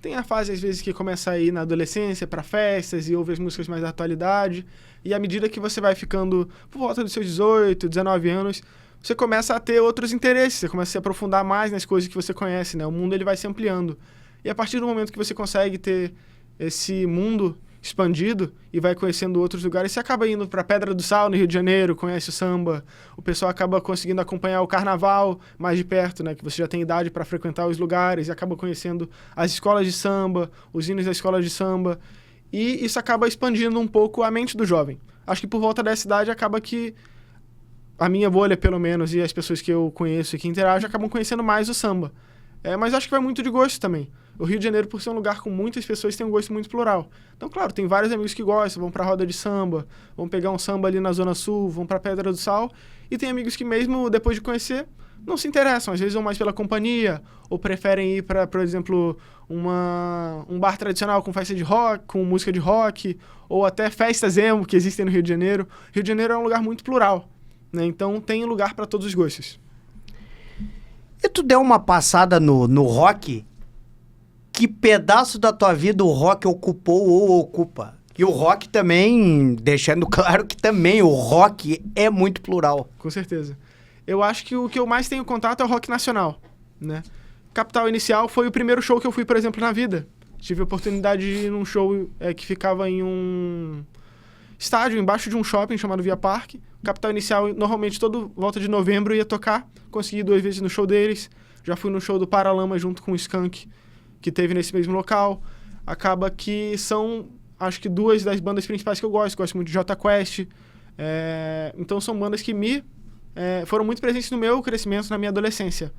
Tem a fase, às vezes, que começa a ir na adolescência pra festas e ouve as músicas mais da atualidade. E à medida que você vai ficando por volta dos seus 18, 19 anos, você começa a ter outros interesses, você começa a se aprofundar mais nas coisas que você conhece, né? O mundo ele vai se ampliando. E a partir do momento que você consegue ter esse mundo expandido e vai conhecendo outros lugares, você acaba indo para Pedra do Sal, no Rio de Janeiro, conhece o samba, o pessoal acaba conseguindo acompanhar o carnaval mais de perto, né, que você já tem idade para frequentar os lugares e acaba conhecendo as escolas de samba, os hinos das escolas de samba, e isso acaba expandindo um pouco a mente do jovem. Acho que por volta dessa idade acaba que a minha bolha, pelo menos, e as pessoas que eu conheço e que interagem acabam conhecendo mais o samba. Mas acho que vai muito de gosto também. O Rio de Janeiro, por ser um lugar com muitas pessoas, tem um gosto muito plural. Então, claro, tem vários amigos que gostam, vão pra roda de samba, vão pegar um samba ali na Zona Sul, vão pra Pedra do Sal. E tem amigos que mesmo depois de conhecer, não se interessam. Às vezes vão mais pela companhia, ou preferem ir para, por exemplo, um bar tradicional com festa de rock, com música de rock, ou até festas emo que existem no Rio de Janeiro. Rio de Janeiro é um lugar muito plural, né? Então tem lugar para todos os gostos. E tu deu uma passada no rock? Que pedaço da tua vida o rock ocupou ou ocupa? E o rock também, deixando claro que também o rock é muito plural. Com certeza. Eu acho que o que eu mais tenho contato é o rock nacional, né? Capital Inicial foi o primeiro show que eu fui, por exemplo, na vida. Tive a oportunidade de ir num show que ficava em um estádio, embaixo de um shopping chamado Via Parque. Capital Inicial, normalmente, todo volta de novembro ia tocar. Consegui 2 vezes no show deles. Já fui no show do Paralama junto com o Skank, que teve nesse mesmo local. Acaba que são, acho que 2 das bandas principais que eu gosto. Gosto muito de Jota Quest. Então são bandas que foram muito presentes no meu crescimento, na minha adolescência.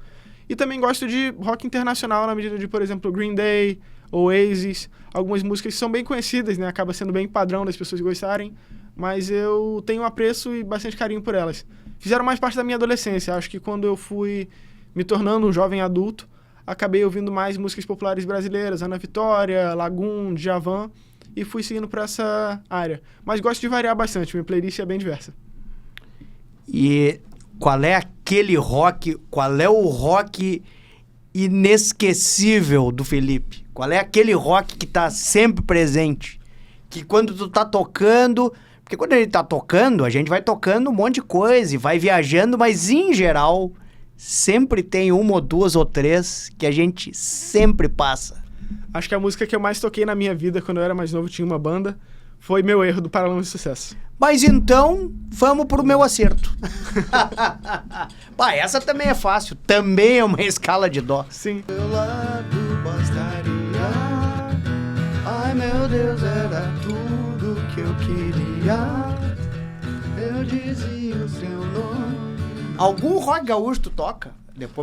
E também gosto de rock internacional, na medida de, por exemplo, Green Day, Oasis. Algumas músicas que são bem conhecidas, né? Acaba sendo bem padrão das pessoas gostarem. Mas eu tenho apreço e bastante carinho por elas. Fizeram mais parte da minha adolescência. Acho que quando eu fui me tornando um jovem adulto, acabei ouvindo mais músicas populares brasileiras, Ana Vitória, Lagoon, Djavan, e fui seguindo por essa área. Mas gosto de variar bastante, minha playlist é bem diversa. E qual é o rock inesquecível do Felipe? Qual é aquele rock que tá sempre presente? Que quando tu tá tocando... Porque quando ele tá tocando, a gente vai tocando um monte de coisa e vai viajando, mas em geral... Sempre tem 1 ou 2 ou 3 que a gente sempre passa. Acho que a música que eu mais toquei na minha vida, quando eu era mais novo, tinha uma banda, foi Meu Erro, do Paralamas de Sucesso. Mas então, vamos pro meu acerto. Pá, essa também é fácil. Também é uma escala de dó. Sim. Meu lado bastaria. Ai, meu Deus, era tudo que eu queria. Eu dizia o seu nome. Algum rock gaúcho tu toca?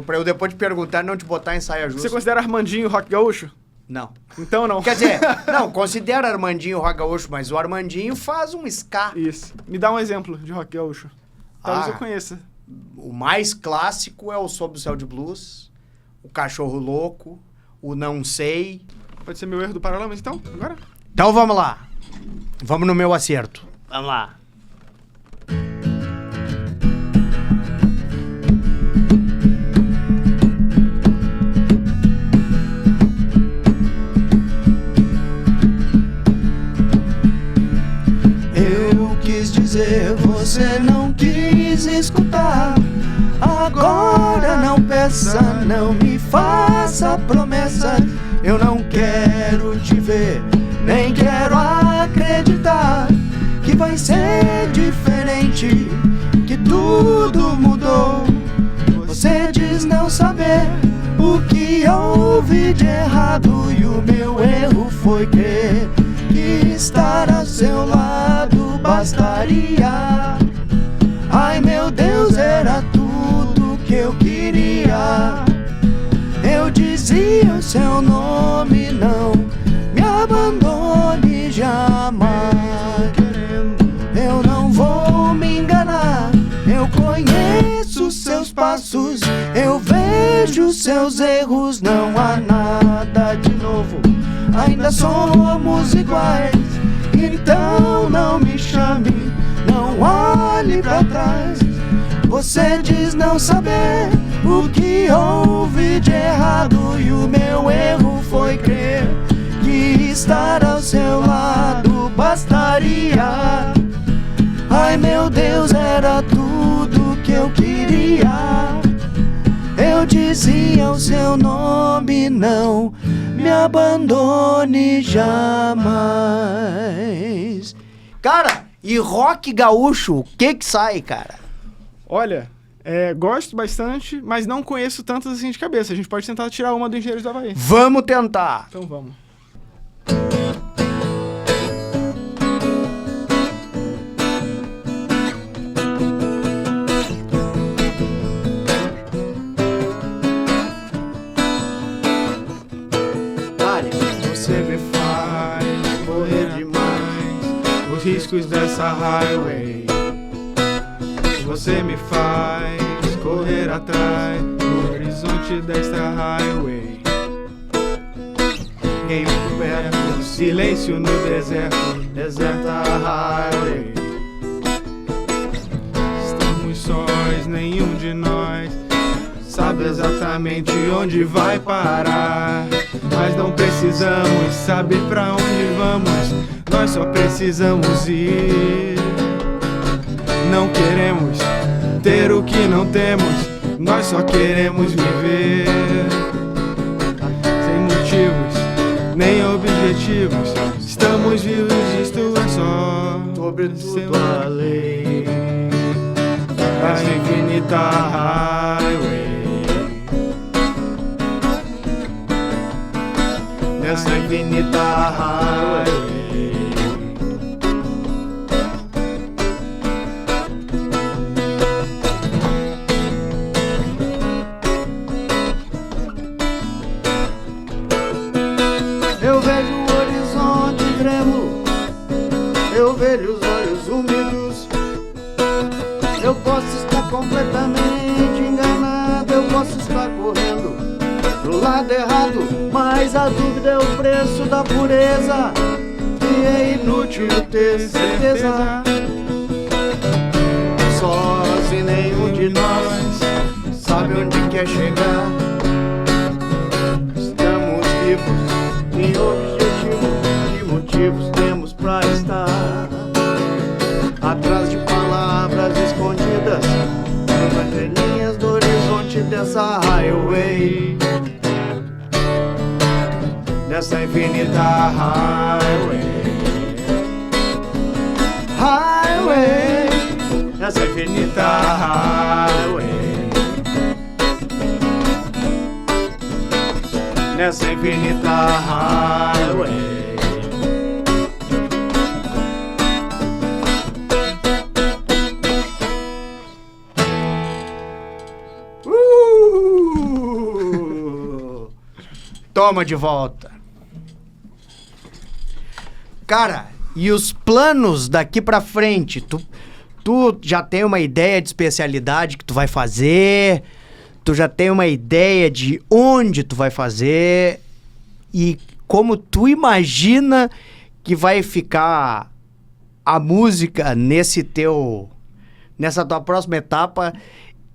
Pra eu depois te perguntar e não te botar em saia justa. Você considera Armandinho rock gaúcho? Não. Então não. Quer dizer, não, considera Armandinho rock gaúcho, mas o Armandinho faz um ska. Isso. Me dá um exemplo de rock gaúcho. Talvez eu conheça. O mais clássico é o Sob o Céu de Blues, o Cachorro Louco, o Não Sei. Pode ser Meu Erro do Paralamas, então? Agora? Então vamos lá. Vamos no meu acerto. Vamos lá. Você não quis escutar, agora não me faça promessa. Eu não quero te ver, nem quero acreditar que vai ser diferente, que tudo mudou. Você diz não saber o que houve de errado, e o meu erro foi crer que estar ao seu lado bastaria. Ai meu Deus, era tudo que eu queria. Eu dizia o seu nome, não me abandone jamais. Eu não vou me enganar, eu conheço seus passos, eu vejo seus erros, não há nada de novo, ainda somos iguais. Então não me chame, não olhe pra trás. Você diz não saber o que houve de errado, e o meu erro foi crer que estar ao seu lado bastaria. Ai meu Deus, era tudo que eu queria. Eu dizia o seu nome, não me abandone jamais. Cara, e rock gaúcho, o que sai, cara? Olha, gosto bastante, mas não conheço tantas assim de cabeça. A gente pode tentar tirar uma do Engenheiros do Havaí. Vamos tentar. Então vamos. Você me faz correr demais os riscos dessa highway. Você me faz correr atrás do horizonte desta highway. Game coberto, silêncio no deserto, deserta highway. Estamos sós, nenhum de nós sabe exatamente onde vai parar, mas não precisamos saber pra onde vamos, nós só precisamos ir. Não queremos ter o que não temos, nós só queremos viver. Sem motivos, nem objetivos, estamos vivos, isto é só sobre tudo a lei da infinita highway. Nessa infinita highway. Eu vejo o horizonte trêmulo, eu vejo os olhos úmidos. Eu posso estar completamente enganado, eu posso estar correndo pro lado errado, mas a dúvida é o preço da pureza, e é inútil ter certeza. Sós e nenhum de nós sabe onde quer chegar. Estamos vivos, sem objetivo, que motivos temos pra estar atrás de palavras escondidas entre linhas do horizonte dessa highway. Nessa infinita highway. Highway. Nessa infinita highway. Nessa infinita highway. Toma de volta. Cara, e os planos daqui pra frente? Tu já tem uma ideia de especialidade que tu vai fazer? Tu já tem uma ideia de onde tu vai fazer? E como tu imagina que vai ficar a música nessa tua próxima etapa?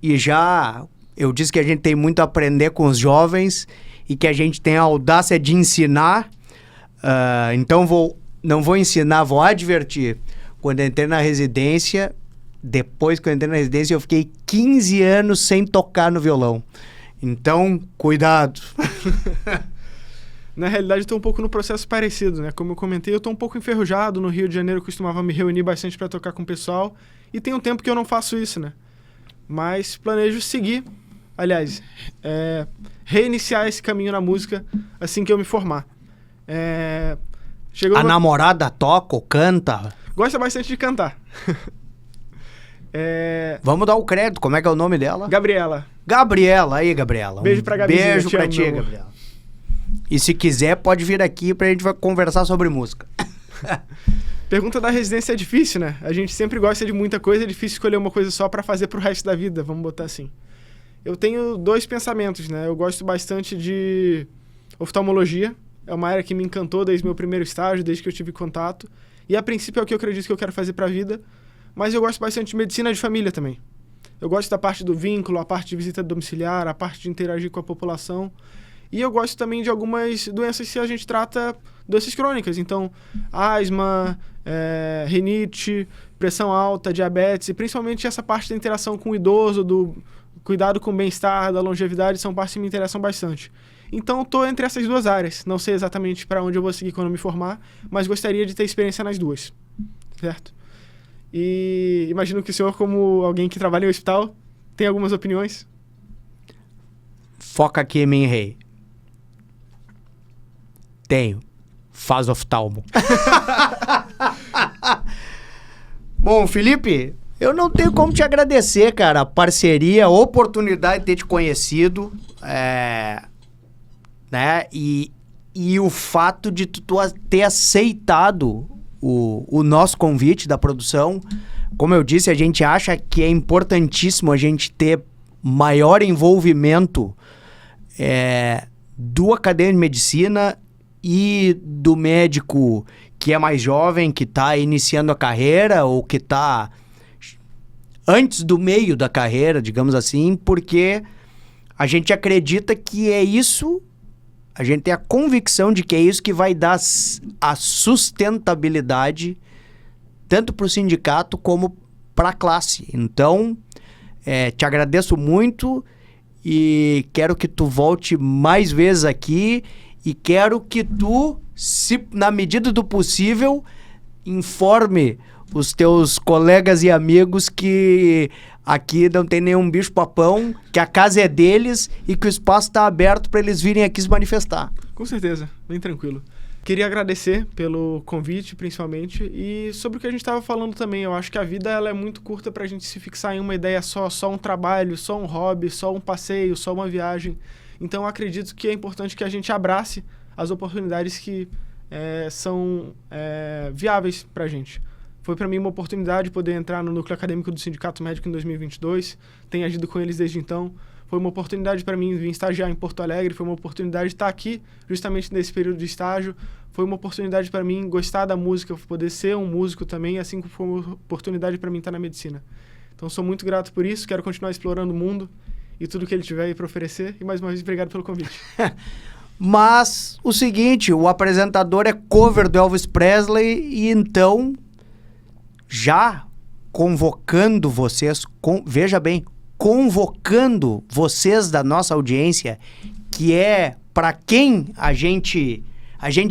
E já eu disse que a gente tem muito a aprender com os jovens e que a gente tem a audácia de ensinar. Então não vou ensinar, vou advertir. Quando eu entrei na residência, depois que eu entrei na residência, eu fiquei 15 anos sem tocar no violão. Então, cuidado. Na realidade, eu tô um pouco no processo parecido, né? Como eu comentei, eu tô um pouco enferrujado. No Rio de Janeiro, eu costumava me reunir bastante para tocar com o pessoal. E tem um tempo que eu não faço isso, né? Mas planejo seguir, aliás, reiniciar esse caminho na música assim que eu me formar. A namorada toca ou canta? Gosta bastante de cantar. Vamos dar o crédito. Como é que é o nome dela? Gabriela. Gabriela. Aí, Gabriela. Beijo pra Gabi. Beijo pra ti, Gabriela. E se quiser, pode vir aqui pra gente conversar sobre música. Pergunta da residência é difícil, né? A gente sempre gosta de muita coisa, é difícil escolher uma coisa só pra fazer pro resto da vida, vamos botar assim. Eu tenho 2 pensamentos, né? Eu gosto bastante de oftalmologia. É uma área que me encantou desde meu primeiro estágio, desde que eu tive contato. E a princípio é o que eu acredito que eu quero fazer pra vida. Mas eu gosto bastante de medicina de família também. Eu gosto da parte do vínculo, a parte de visita domiciliar, a parte de interagir com a população. E eu gosto também de algumas doenças que a gente trata, doenças crônicas. Então, asma, rinite, pressão alta, diabetes, e principalmente essa parte da interação com o idoso, do cuidado com o bem-estar, da longevidade, são partes que me interessam bastante. Então, estou entre essas 2 áreas. Não sei exatamente para onde eu vou seguir quando eu me formar, mas gostaria de ter experiência nas 2, certo? E imagino que o senhor, como alguém que trabalha em hospital, tem algumas opiniões? Foca aqui em mim, rei. Tenho. Faz oftalmo. Bom, Felipe, eu não tenho como te agradecer, cara. A parceria, a oportunidade de ter te conhecido, né? E o fato de tu ter aceitado o nosso convite da produção. Como eu disse, a gente acha que é importantíssimo a gente ter maior envolvimento do acadêmico de medicina e do médico que é mais jovem, que está iniciando a carreira ou que está antes do meio da carreira, digamos assim, porque a gente acredita que é isso, a gente tem a convicção de que é isso que vai dar a sustentabilidade tanto para o sindicato como para a classe. Então, te agradeço muito e quero que tu volte mais vezes aqui e quero que tu, na medida do possível, informe os teus colegas e amigos que aqui não tem nenhum bicho-papão, que a casa é deles e que o espaço está aberto para eles virem aqui se manifestar. Com certeza, bem tranquilo. Queria agradecer pelo convite, principalmente, e sobre o que a gente estava falando também. Eu acho que a vida ela é muito curta para a gente se fixar em uma ideia só um trabalho, só um hobby, só um passeio, só uma viagem. Então, eu acredito que é importante que a gente abrace as oportunidades que são viáveis para a gente. Foi para mim uma oportunidade poder entrar no núcleo acadêmico do Sindicato Médico em 2022. Tenho agido com eles desde então. Foi uma oportunidade para mim vir estagiar em Porto Alegre. Foi uma oportunidade de estar aqui justamente nesse período de estágio. Foi uma oportunidade para mim gostar da música, poder ser um músico também, assim como foi uma oportunidade para mim estar na medicina. Então, sou muito grato por isso. Quero continuar explorando o mundo e tudo que ele tiver aí para oferecer. E mais uma vez, obrigado pelo convite. Mas o seguinte, o apresentador é cover do Elvis Presley e então, já convocando vocês, veja bem, convocando vocês da nossa audiência, que é para quem a gente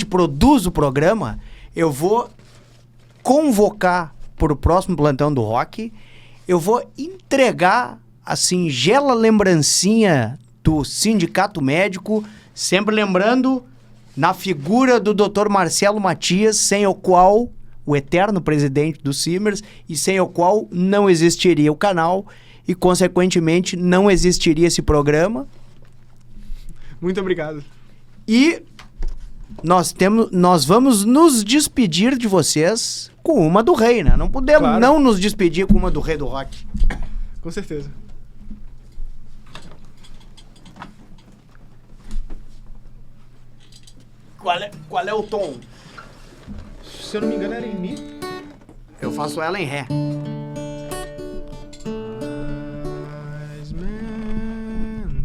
produz o programa, eu vou convocar para o próximo Plantão do Rock, eu vou entregar a singela lembrancinha do Sindicato Médico, sempre lembrando na figura do Dr. Marcelo Matias, sem o qual, o eterno presidente do Simers, e sem o qual não existiria o canal e, consequentemente, não existiria esse programa. Muito obrigado. E nós vamos nos despedir de vocês com uma do rei, né? Não podemos não nos despedir com uma do rei do rock. Com certeza. Qual é o tom? Se eu não me engano, era em Mi. Eu faço ela em Ré.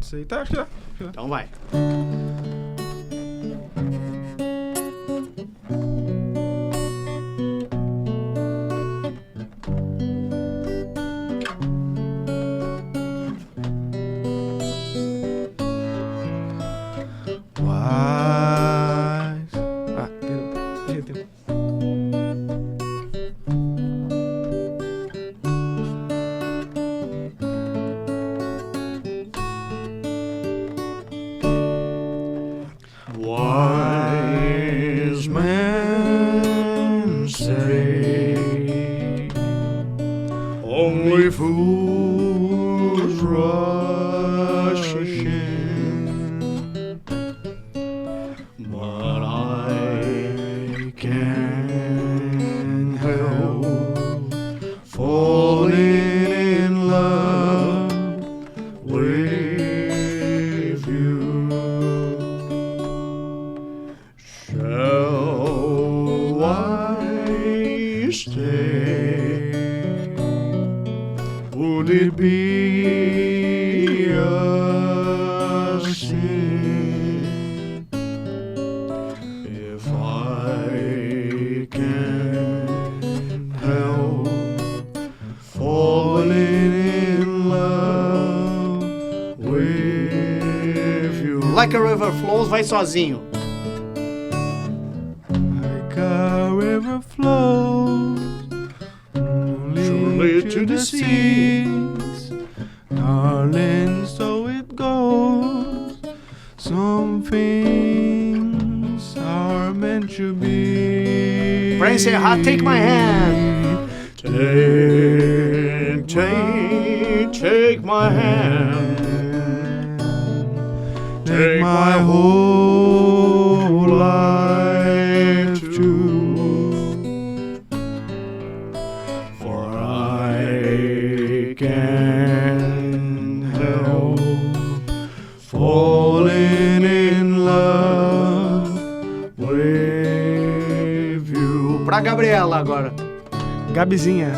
Sei, tá, acho que dá. Então vai. rushing, but I can't help falling in love with you. Shall I stay? Would it be a sin if I can't help falling in love with you? Like a River Flows vai sozinho. Like a river flows surely to the seas, darling, so it goes. Some things are meant to be. Brian Serra, take my hand. Take my hand. Take my whole life too. For I can't help falling in love with you. Pra Gabriela agora. Gabizinha.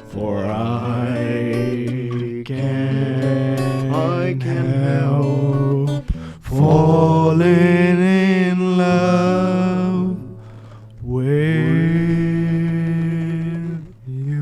For I can't help falling in love with you.